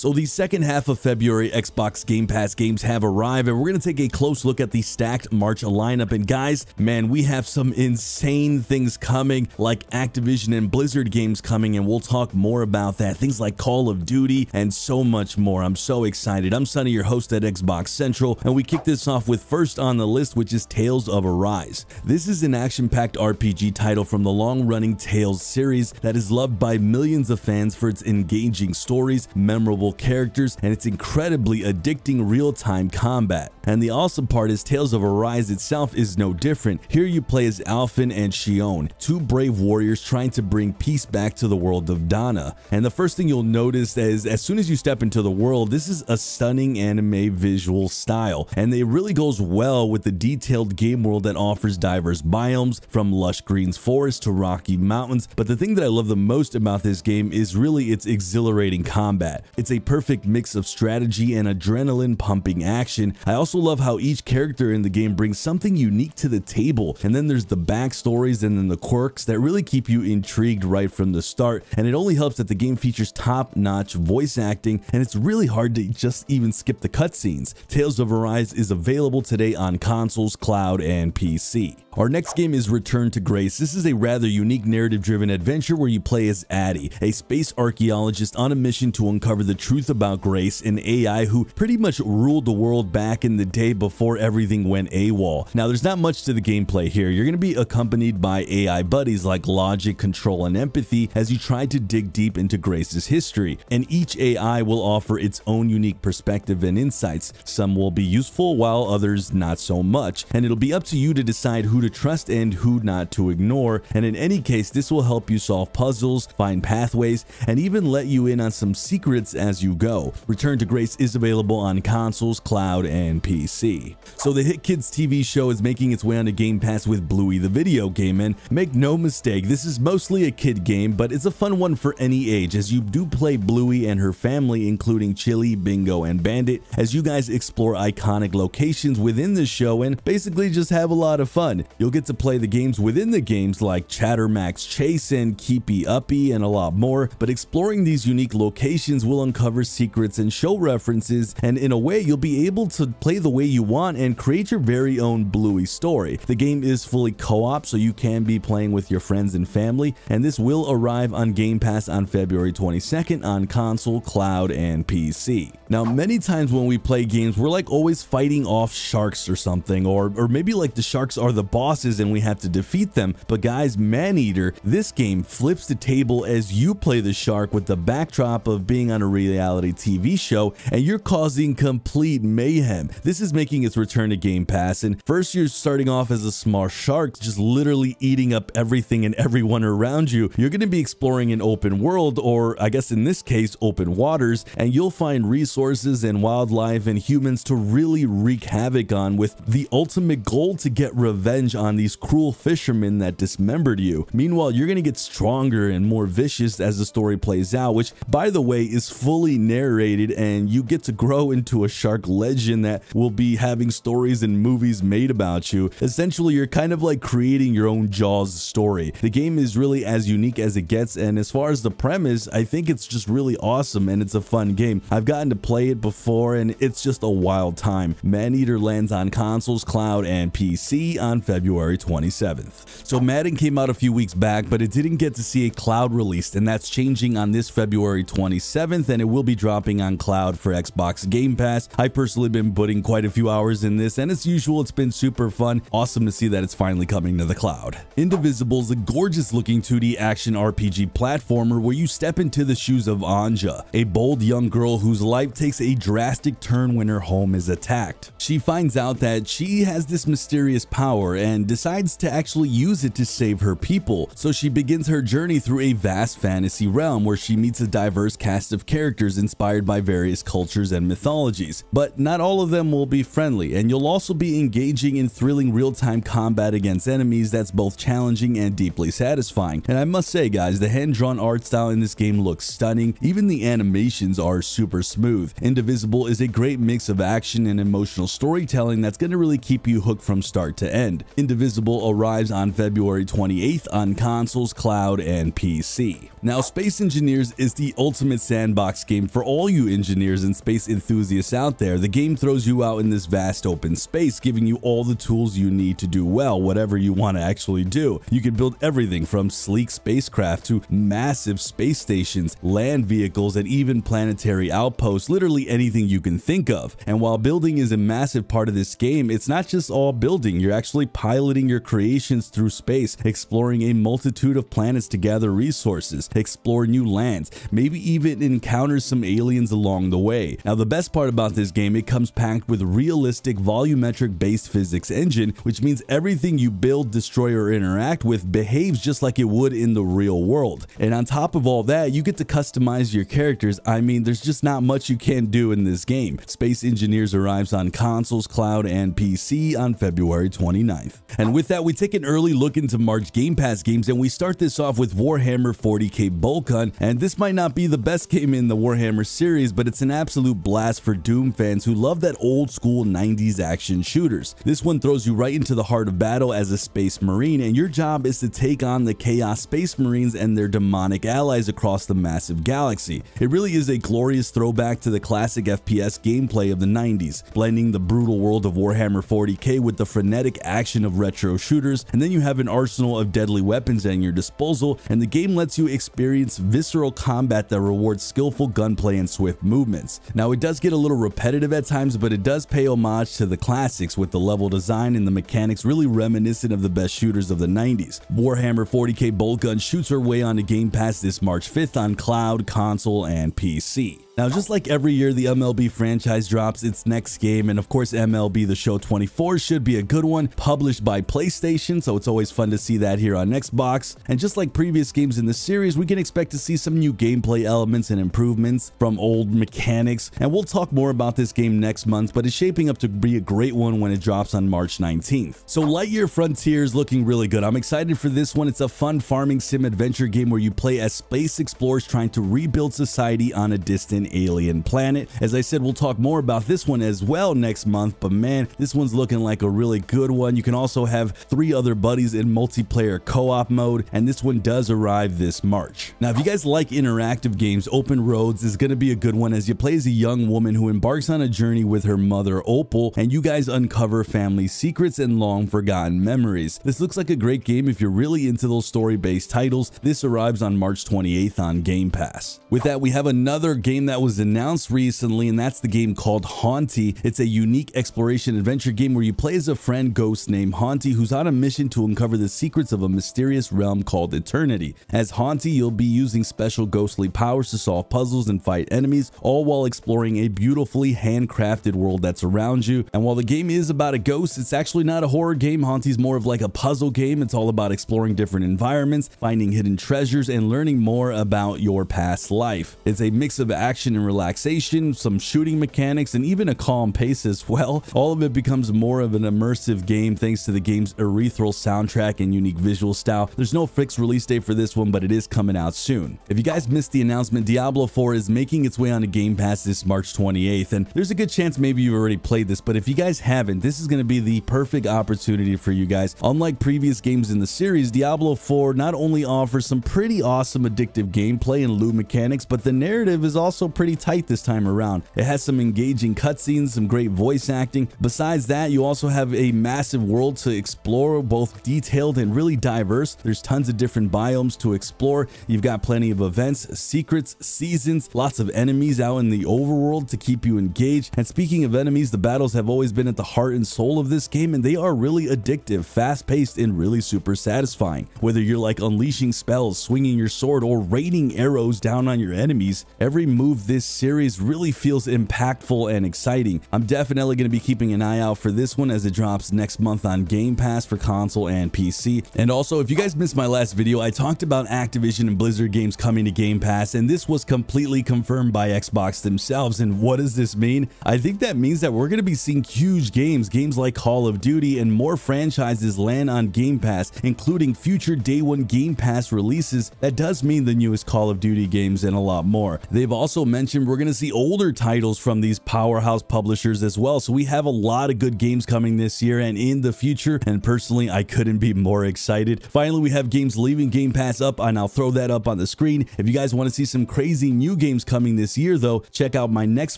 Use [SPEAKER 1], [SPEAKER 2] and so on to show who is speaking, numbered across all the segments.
[SPEAKER 1] So the second half of February Xbox Game Pass games have arrived, and we're going to take a close look at the stacked March lineup. And guys, man, we have some insane things coming, like Activision and Blizzard games coming, and we'll talk more about that. Things like Call of Duty and so much more. I'm so excited. I'm Sonny, your host at Xbox Central, and we kick this off with first on the list, which is Tales of Arise. This is an action-packed RPG title from the long-running Tales series that is loved by millions of fans for its engaging stories, memorable characters, and its incredibly addicting real-time combat. And the awesome part is Tales of Arise itself is no different. Here you play as Alphen and Xion, two brave warriors trying to bring peace back to the world of Dana. And the first thing you'll notice is as soon as you step into the world, this is a stunning anime visual style, and it really goes well with the detailed game world that offers diverse biomes, from lush green forests to rocky mountains. But the thing that I love the most about this game is really its exhilarating combat. It's a perfect mix of strategy and adrenaline pumping action. I also love how each character in the game brings something unique to the table, and then there's the backstories and then the quirks that really keep you intrigued right from the start. And it only helps that the game features top-notch voice acting, and it's really hard to just even skip the cutscenes. Tales of Arise is available today on consoles, cloud, and PC. Our next game is Return to Grace. This is a rather unique narrative-driven adventure where you play as Addie, a space archaeologist on a mission to uncover the truth about Grace, an AI who pretty much ruled the world back in the day before everything went AWOL. Now, there's not much to the gameplay here. You're going to be accompanied by AI buddies like Logic, Control, and Empathy as you try to dig deep into Grace's history. And each AI will offer its own unique perspective and insights. Some will be useful while others not so much. And it'll be up to you to decide who to trust and who not to ignore. And in any case, this will help you solve puzzles, find pathways, and even let you in on some secrets as you go. Return to Grace is available on consoles, cloud, and PC. So the hit kids TV show is making its way onto Game Pass with Bluey the video game, and make no mistake, this is mostly a kid game, but it's a fun one for any age as you do play Bluey and her family, including Chili, Bingo, and Bandit, as you guys explore iconic locations within the show and basically just have a lot of fun. You'll get to play the games within the games like Chattermax Chase and Keepy Uppy and a lot more, but exploring these unique locations will uncover secrets and show references, and in a way you'll be able to play the way you want and create your very own Bluey story. The game is fully co-op, so you can be playing with your friends and family, and this will arrive on Game Pass on February 22nd on console, cloud, and PC. Now, many times when we play games, we're like always fighting off sharks or something, or maybe like the sharks are the bosses and we have to defeat them. But guys, Maneater, this game flips the table as you play the shark with the backdrop of being on a reality TV show, and you're causing complete mayhem. This is making its return to Game Pass, and first you're starting off as a small shark, just literally eating up everything and everyone around you. You're going to be exploring an open world, or I guess in this case, open waters, and you'll find resources and wildlife and humans to really wreak havoc on, with the ultimate goal to get revenge on these cruel fishermen that dismembered you. Meanwhile, you're going to get stronger and more vicious as the story plays out, which, by the way, is fully narrated, and you get to grow into a shark legend that will be having stories and movies made about you. Essentially, you're kind of like creating your own Jaws story. The game is really as unique as it gets, and as far as the premise, I think it's just really awesome and it's a fun game. I've gotten to play it before, and it's just a wild time. Maneater lands on consoles, cloud, and PC on February 27th. So Madden came out a few weeks back, but it didn't get to see a cloud release, and that's changing on this February 27th, and it will be dropping on cloud for Xbox Game Pass. I personally been putting quite a few hours in this, and as usual, it's been super fun. Awesome to see that it's finally coming to the cloud. Indivisible is a gorgeous looking 2D action RPG platformer where you step into the shoes of Anja, a bold young girl whose life takes a drastic turn when her home is attacked. She finds out that she has this mysterious power and decides to actually use it to save her people. So she begins her journey through a vast fantasy realm where she meets a diverse cast of characters inspired by various cultures and mythologies. But not all of them will be friendly, and you'll also be engaging in thrilling real-time combat against enemies that's both challenging and deeply satisfying. And I must say, guys, the hand-drawn art style in this game looks stunning. Even the animations are super smooth. Indivisible is a great mix of action and emotional storytelling that's going to really keep you hooked from start to end. Indivisible arrives on February 28th on consoles, cloud, and PC. Now, Space Engineers is the ultimate sandbox game game for all you engineers and space enthusiasts out there. The game throws you out in this vast open space, giving you all the tools you need to do well, whatever you want to actually do. You can build everything from sleek spacecraft to massive space stations, land vehicles, and even planetary outposts, literally anything you can think of. And while building is a massive part of this game, it's not just all building. You're actually piloting your creations through space, exploring a multitude of planets to gather resources, explore new lands, maybe even encounter some aliens along the way. Now, the best part about this game, it comes packed with realistic volumetric based physics engine, which means everything you build, destroy, or interact with behaves just like it would in the real world. And on top of all that, you get to customize your characters. I mean, there's just not much you can't do in this game. Space Engineers arrives on consoles, cloud, and PC on February 29th. And with that, we take an early look into March Game Pass games, and we start this off with Warhammer 40k Boltgun. And this might not be the best game in the Warhammer series, but it's an absolute blast for Doom fans who love that old school 90s action shooters. This one throws you right into the heart of battle as a space marine, and your job is to take on the Chaos Space Marines and their demonic allies across the massive galaxy. It really is a glorious throwback to the classic FPS gameplay of the 90s, blending the brutal world of Warhammer 40k with the frenetic action of retro shooters, and then you have an arsenal of deadly weapons at your disposal, and the game lets you experience visceral combat that rewards skillful gunplay and swift movements. Now, it does get a little repetitive at times, but it does pay homage to the classics, with the level design and the mechanics really reminiscent of the best shooters of the 90s. Warhammer 40k Boltgun shoots her way onto Game Pass this March 5th on cloud, console, and PC. Now, just like every year, the MLB franchise drops its next game, and of course MLB The Show 24 should be a good one, published by PlayStation, so it's always fun to see that here on Xbox. And just like previous games in the series, we can expect to see some new gameplay elements and improvements from old mechanics, and we'll talk more about this game next month, but it's shaping up to be a great one when it drops on March 19th. So Lightyear Frontier is looking really good. I'm excited for this one. It's a fun farming sim adventure game where you play as space explorers trying to rebuild society on a distant alien planet. As I said, we'll talk more about this one as well next month, but man, this one's looking like a really good one. You can also have 3 other buddies in multiplayer co-op mode, and this one does arrive this March. Now, if you guys like interactive games, Open Roads is going to be a good one as you play as a young woman who embarks on a journey with her mother Opal, and you guys uncover family secrets and long forgotten memories. This looks like a great game if you're really into those story-based titles. This arrives on March 28th on Game Pass. With that, we have another game that was announced recently, and that's the game called Hauntii. It's a unique exploration adventure game where you play as a friend ghost named Hauntii who's on a mission to uncover the secrets of a mysterious realm called Eternity. As Hauntii, you'll be using special ghostly powers to solve puzzles and fight enemies, all while exploring a beautifully handcrafted world that's around you. And while the game is about a ghost, it's actually not a horror game. Hauntii's more of like a puzzle game. It's all about exploring different environments, finding hidden treasures, and learning more about your past life. It's a mix of action and relaxation, some shooting mechanics, and even a calm pace as well. All of it becomes more of an immersive game thanks to the game's ethereal soundtrack and unique visual style. There's no fixed release date for this one, but it is coming out soon. If you guys missed the announcement, Diablo 4 is making its way onto Game Pass this March 28th, and there's a good chance maybe you've already played this, but if you guys haven't, this is going to be the perfect opportunity for you guys. Unlike previous games in the series, Diablo 4 not only offers some pretty awesome addictive gameplay and loot mechanics, but the narrative is also pretty tight this time around. It has some engaging cutscenes, some great voice acting. Besides that, you also have a massive world to explore, both detailed and really diverse. There's tons of different biomes to explore. You've got plenty of events, secrets, seasons, lots of enemies out in the overworld to keep you engaged. And speaking of enemies, the battles have always been at the heart and soul of this game, and they are really addictive, fast-paced, and really super satisfying. Whether you're like unleashing spells, swinging your sword, or raining arrows down on your enemies, every move this series really feels impactful and exciting. I'm definitely going to be keeping an eye out for this one as it drops next month on Game Pass for console and PC. And also, if you guys missed my last video, I talked about Activision and Blizzard games coming to Game Pass, and this was completely confirmed by Xbox themselves. And what does this mean? I think that means that we're going to be seeing huge games like Call of Duty, and more franchises land on Game Pass, including future day one Game Pass releases. That does mean the newest Call of Duty games and a lot more. They've also also mentioned, we're going to see older titles from these powerhouse publishers as well. So we have a lot of good games coming this year and in the future. And personally, I couldn't be more excited. Finally, we have games leaving Game Pass up, and I'll throw that up on the screen. If you guys want to see some crazy new games coming this year, though, check out my next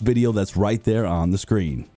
[SPEAKER 1] video that's right there on the screen.